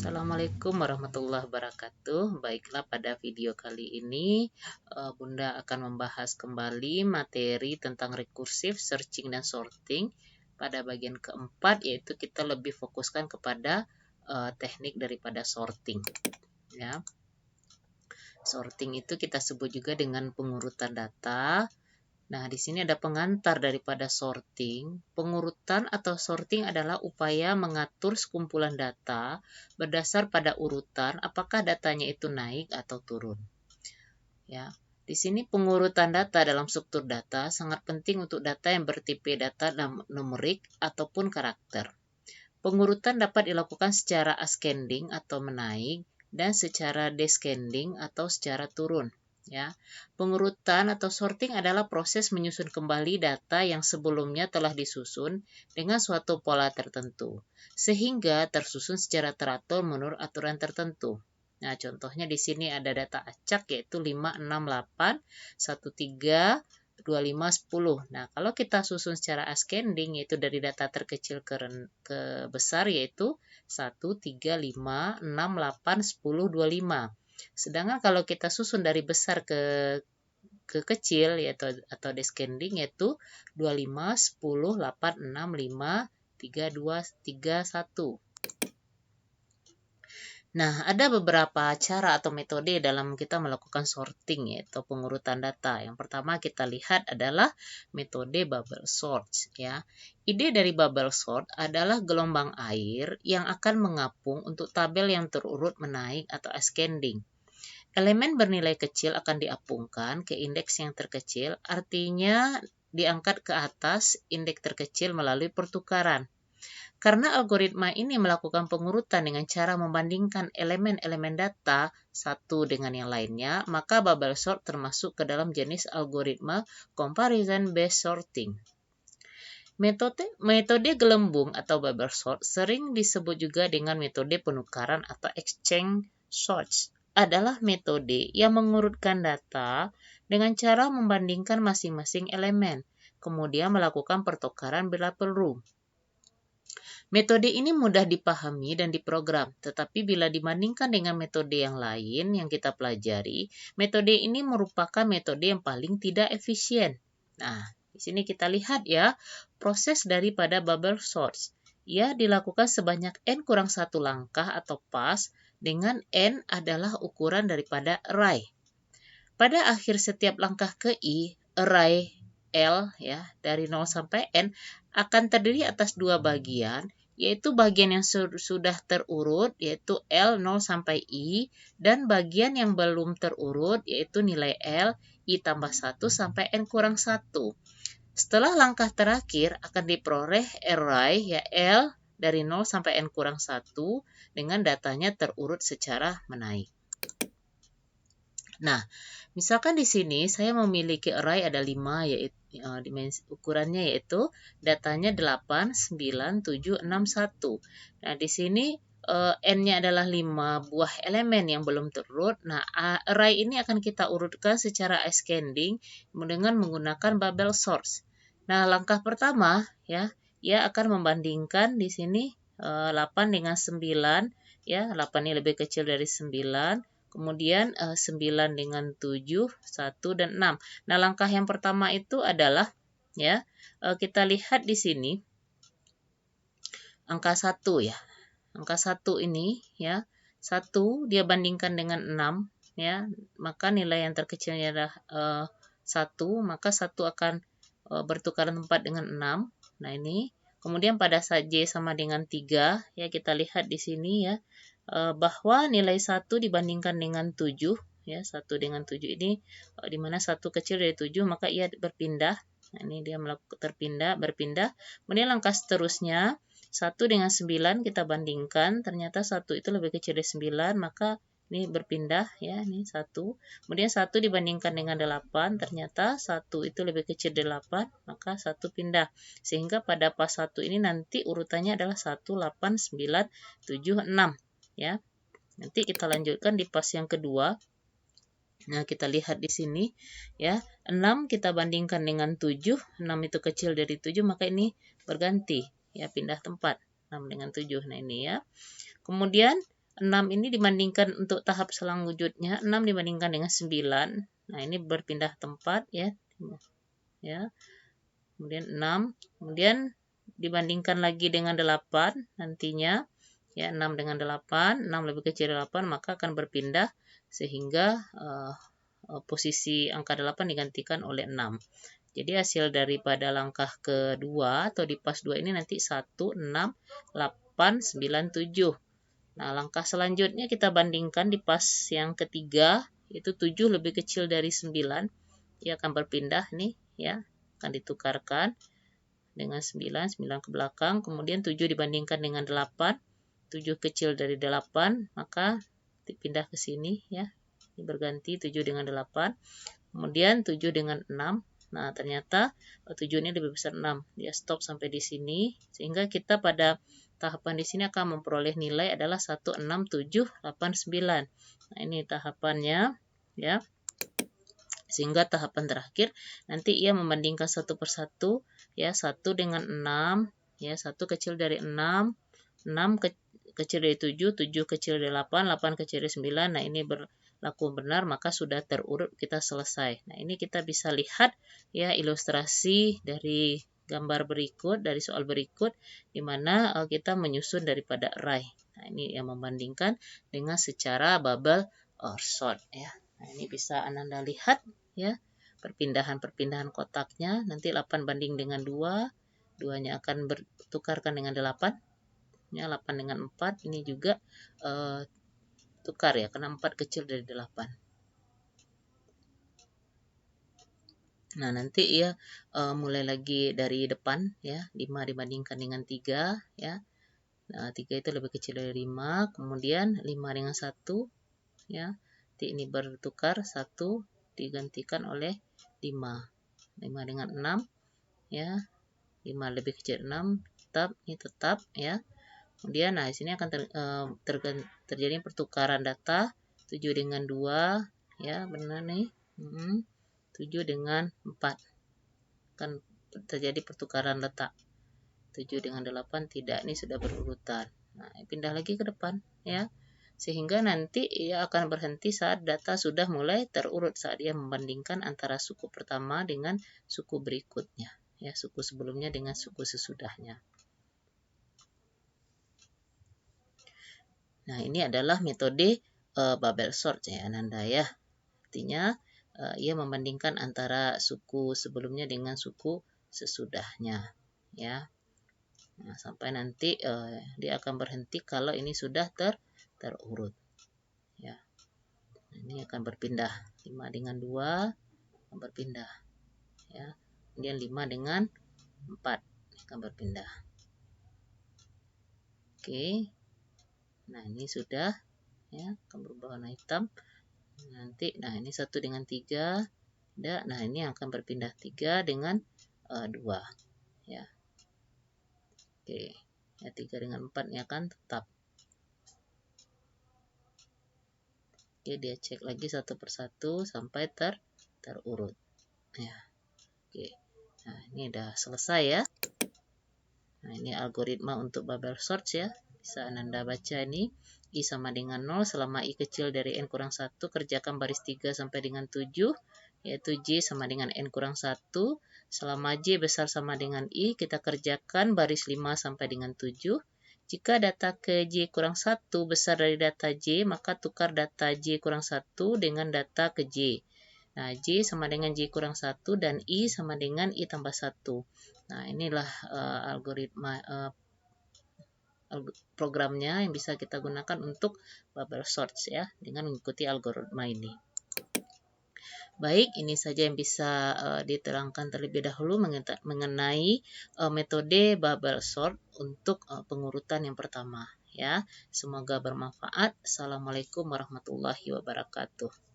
Assalamualaikum warahmatullahi wabarakatuh. Baiklah, pada video kali ini Bunda akan membahas kembali materi tentang recursive searching dan sorting. Pada bagian keempat, yaitu kita lebih fokuskan kepada teknik daripada sorting. Ya. Sorting itu kita sebut juga dengan pengurutan data. Nah, di sini ada pengantar daripada sorting. Pengurutan atau sorting adalah upaya mengatur sekumpulan data berdasar pada urutan apakah datanya itu naik atau turun. Ya. Di sini pengurutan data dalam struktur data sangat penting untuk data yang bertipe data numerik ataupun karakter. Pengurutan dapat dilakukan secara ascending atau menaik dan secara descending atau secara turun. Ya, pengurutan atau sorting adalah proses menyusun kembali data yang sebelumnya telah disusun dengan suatu pola tertentu, sehingga tersusun secara teratur menurut aturan tertentu. Nah, contohnya di sini ada data acak yaitu 5, 6, 8, 1, 3, 25, 10. Nah, kalau kita susun secara ascending yaitu dari data terkecil ke besar yaitu 1, 3, 5, 6, 8, 10, 25. Sedangkan kalau kita susun dari besar ke kecil yaitu atau descending yaitu 25, 10, 8, 6, 5, 3, 2, 3, 1. Nah, ada beberapa cara atau metode dalam kita melakukan sorting yaitu pengurutan data. Yang pertama kita lihat adalah metode bubble sort ya. Ide dari bubble sort adalah gelombang air yang akan mengapung untuk tabel yang terurut menaik atau ascending. Elemen bernilai kecil akan diapungkan ke indeks yang terkecil, artinya diangkat ke atas indeks terkecil melalui pertukaran. Karena algoritma ini melakukan pengurutan dengan cara membandingkan elemen-elemen data satu dengan yang lainnya, maka bubble sort termasuk ke dalam jenis algoritma comparison based sorting. Metode gelembung atau bubble sort sering disebut juga dengan metode penukaran atau exchange sort. Adalah metode yang mengurutkan data dengan cara membandingkan masing-masing elemen, kemudian melakukan pertukaran bila perlu. Metode ini mudah dipahami dan diprogram, tetapi bila dibandingkan dengan metode yang lain yang kita pelajari, metode ini merupakan metode yang paling tidak efisien. Nah, di sini kita lihat ya, proses daripada bubble sort. Ia dilakukan sebanyak n kurang 1 langkah atau pass, dengan n adalah ukuran daripada array. Pada akhir setiap langkah ke i, array L ya, dari 0 sampai n akan terdiri atas dua bagian, yaitu bagian yang sudah terurut yaitu L 0 sampai I dan bagian yang belum terurut yaitu nilai L I tambah 1 sampai N kurang 1. Setelah langkah terakhir akan diperoleh array ya L dari 0 sampai N kurang 1 dengan datanya terurut secara menaik. Nah, misalkan di sini saya memiliki array ada 5 yaitu dimensi ukurannya yaitu datanya 8, 9, 7, 6, 1. Nah, di sini n-nya adalah 5 buah elemen yang belum terurut. Nah, array ini akan kita urutkan secara ascending dengan menggunakan bubble sort. Nah, langkah pertama ya, ia akan membandingkan di sini 8 dengan 9 ya, 8 ini lebih kecil dari 9. Kemudian 9 dengan 7, 1 dan 6. Nah, langkah yang pertama itu adalah ya, kita lihat di sini angka 1 ya. Angka 1 ini ya, 1 dia bandingkan dengan 6 ya, maka nilai yang terkecilnya adalah 1, maka 1 akan bertukaran tempat dengan 6. Nah, ini kemudian pada saat J sama dengan 3 ya, kita lihat di sini ya, bahwa nilai 1 dibandingkan dengan 7 ya, 1 dengan 7 ini di mana 1 kecil dari 7 maka ia berpindah. Nah, ini dia melakukan berpindah. Kemudian langkah seterusnya 1 dengan 9 kita bandingkan, ternyata 1 itu lebih kecil dari 9 maka ini berpindah ya, ini 1. Kemudian 1 dibandingkan dengan 8, ternyata 1 itu lebih kecil dari 8, maka 1 pindah. Sehingga pada pas 1 ini nanti urutannya adalah 1, 8, 9, 7, 6. Ya, nanti kita lanjutkan di pas yang kedua. Nah, kita lihat di sini ya, 6 kita bandingkan dengan 7, 6 itu kecil dari 7 maka ini berganti ya, pindah tempat 6 dengan 7. Nah, ini ya. Kemudian 6 ini dibandingkan untuk tahap selanjutnya, 6 dibandingkan dengan 9. Nah, ini berpindah tempat ya. Ya. Kemudian 6, kemudian dibandingkan lagi dengan 8 nantinya. Ya, 6 dengan 8, 6 lebih kecil dari 8, maka akan berpindah sehingga posisi angka 8 digantikan oleh 6. Jadi hasil daripada langkah kedua atau di pas 2 ini nanti 1, 6, 8, 9, 7. Nah, langkah selanjutnya kita bandingkan di pas yang ketiga, yaitu 7 lebih kecil dari 9. Dia akan berpindah nih, ya. Akan ditukarkan dengan 9, 9 ke belakang, kemudian 7 dibandingkan dengan 8, 7 kecil dari 8, maka dipindah ke sini, ya. Ini berganti 7 dengan 8, kemudian 7 dengan 6. Nah, ternyata 7 ini lebih besar 6. Dia stop sampai di sini, sehingga kita pada tahapan di sini akan memperoleh nilai adalah 1, 6, 7, 8, 9. Nah, ini tahapannya, ya. Sehingga tahapan terakhir, nanti ia membandingkan satu persatu, ya, 1 dengan 6, ya, 1 kecil dari 6, 6 kecil dari 7, 7 kecil dari 8, 8 kecil dari 9. Nah, ini berlaku benar, maka sudah terurut, kita selesai. Nah, ini kita bisa lihat ya ilustrasi dari gambar berikut, dari soal berikut, di mana kita menyusun daripada array. Nah, ini yang membandingkan dengan secara bubble or sort ya. Nah, ini bisa Ananda lihat ya perpindahan-perpindahan kotaknya. Nanti 8 banding dengan 2, 2-nya akan bertukarkan dengan 8. Ya, 8 dengan 4 ini juga tukar ya, karena 4 kecil dari 8. Nah, nanti ya mulai lagi dari depan ya, 5 dibandingkan dengan 3 ya. Nah, 3 itu lebih kecil dari 5, kemudian 5 dengan 1 ya. Nanti ini bertukar, 1 digantikan oleh 5. 5 dengan 6 ya. 5 lebih kecil 6, ini tetap ya. Kemudian nah di sini akan terjadi pertukaran data 7 dengan 2 ya, benar nih. 7 dengan 4 akan terjadi pertukaran letak. 7 dengan 8 tidak, ini sudah berurutan. Nah, pindah lagi ke depan ya. Sehingga nanti ia akan berhenti saat data sudah mulai terurut, saat dia membandingkan antara suku pertama dengan suku berikutnya ya, suku sebelumnya dengan suku sesudahnya. Nah, ini adalah metode bubble sort ya Ananda ya. Artinya ia membandingkan antara suku sebelumnya dengan suku sesudahnya ya. Nah, sampai nanti dia akan berhenti kalau ini sudah terurut ya. Nah, ini akan berpindah 5 dengan 2 akan berpindah ya. Kemudian 5 dengan 4 akan berpindah. Oke. Nah, ini sudah ya, akan berubah warna hitam. Nanti nah ini 1 dengan 3. Nah, ini akan berpindah 3 dengan 2 ya. Oke. Ya, 3 dengan 4 ini akan tetap. Oke, dia cek lagi satu persatu sampai terurut. Ya. Oke. Nah, ini udah selesai ya. Nah, ini algoritma untuk bubble sort ya. Bisa Ananda baca ini. I sama dengan 0 selama I kecil dari N kurang 1, kerjakan baris 3 sampai dengan 7, yaitu J sama dengan N kurang 1. Selama J besar sama dengan I, kita kerjakan baris 5 sampai dengan 7. Jika data ke J kurang 1 besar dari data J, maka tukar data J kurang 1 dengan data ke J. Nah, J sama dengan J kurang 1 dan I sama dengan I tambah 1. Nah, inilah algoritma programnya yang bisa kita gunakan untuk bubble sort ya, dengan mengikuti algoritma ini. Baik, ini saja yang bisa diterangkan terlebih dahulu mengenai metode bubble sort untuk pengurutan yang pertama ya. Semoga bermanfaat. Assalamualaikum warahmatullahi wabarakatuh.